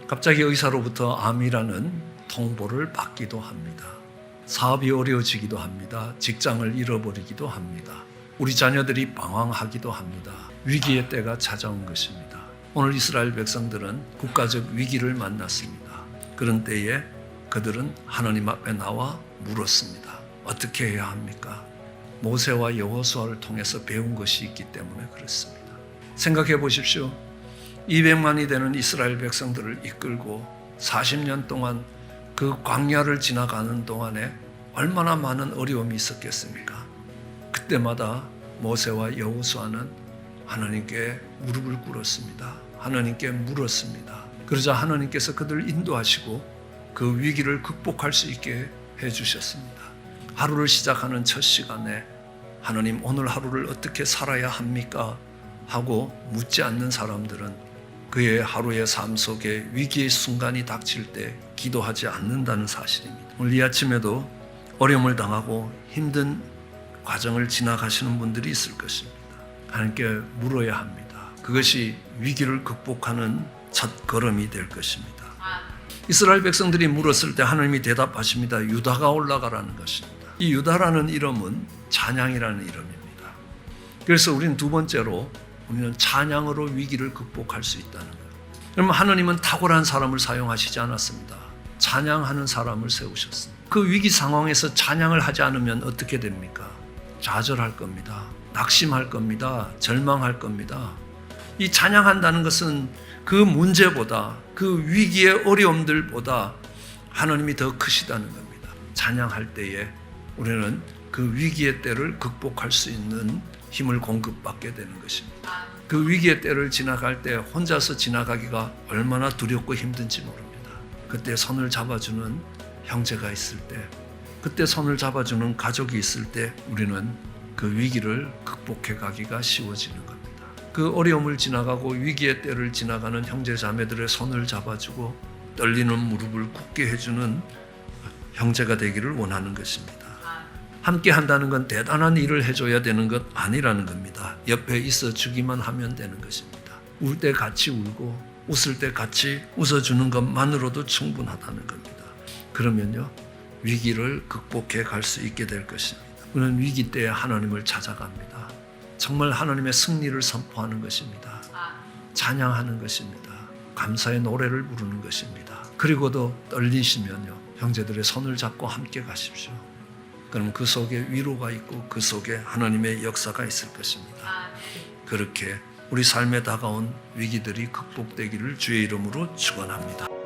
갑자기 의사로부터 암이라는 통보를 받기도 합니다. 사업이 어려워지기도 합니다. 직장을 잃어버리기도 합니다. 우리 자녀들이 방황하기도 합니다. 위기의 때가 찾아온 것입니다. 오늘 이스라엘 백성들은 국가적 위기를 만났습니다. 그런 때에 그들은 하나님 앞에 나와 물었습니다. 어떻게 해야 합니까? 모세와 여호수아를 통해서 배운 것이 있기 때문에 그렇습니다. 생각해 보십시오. 200만이 되는 이스라엘 백성들을 이끌고 40년 동안 그 광야를 지나가는 동안에 얼마나 많은 어려움이 있었겠습니까? 그때마다 모세와 여호수아는 하나님께 무릎을 꿇었습니다. 하나님께 물었습니다. 그러자 하나님께서 그들을 인도하시고 그 위기를 극복할 수 있게 해주셨습니다. 하루를 시작하는 첫 시간에 하나님 오늘 하루를 어떻게 살아야 합니까? 하고 묻지 않는 사람들은 그의 하루의 삶 속에 위기의 순간이 닥칠 때 기도하지 않는다는 사실입니다. 오늘 이 아침에도 어려움을 당하고 힘든 과정을 지나가시는 분들이 있을 것입니다. 하나님께 물어야 합니다. 그것이 위기를 극복하는 첫 걸음이 될 것입니다. 이스라엘 백성들이 물었을 때 하나님이 대답하십니다. 유다가 올라가라는 것입니다. 이 유다라는 이름은 찬양이라는 이름입니다. 그래서 우리는 두 번째로 우리는 찬양으로 위기를 극복할 수 있다는 거예요. 그러면 하나님은 탁월한 사람을 사용하시지 않았습니다. 찬양하는 사람을 세우셨습니다. 그 위기 상황에서 찬양을 하지 않으면 어떻게 됩니까? 좌절할 겁니다. 낙심할 겁니다. 절망할 겁니다. 이 찬양한다는 것은 그 문제보다 그 위기의 어려움들보다 하나님이 더 크시다는 겁니다. 찬양할 때에 우리는 그 위기의 때를 극복할 수 있는 힘을 공급받게 되는 것입니다. 그 위기의 때를 지나갈 때 혼자서 지나가기가 얼마나 두렵고 힘든지 모릅니다. 그때 손을 잡아주는 형제가 있을 때, 그때 손을 잡아주는 가족이 있을 때 우리는 그 위기를 극복해 가기가 쉬워지는 겁니다. 그 어려움을 지나가고 위기의 때를 지나가는 형제 자매들의 손을 잡아주고 떨리는 무릎을 굳게 해주는 형제가 되기를 원하는 것입니다. 함께 한다는 건 대단한 일을 해줘야 되는 것 아니라는 겁니다. 옆에 있어 주기만 하면 되는 것입니다. 울 때 같이 울고 웃을 때 같이 웃어주는 것만으로도 충분하다는 겁니다. 그러면요, 위기를 극복해 갈 수 있게 될 것입니다. 우리는 위기 때에 하나님을 찾아갑니다. 정말 하나님의 승리를 선포하는 것입니다. 찬양하는 것입니다. 감사의 노래를 부르는 것입니다. 그리고도 떨리시면요, 형제들의 손을 잡고 함께 가십시오. 그럼 그 속에 위로가 있고 그 속에 하나님의 역사가 있을 것입니다. 그렇게 우리 삶에 다가온 위기들이 극복되기를 주의 이름으로 축원합니다.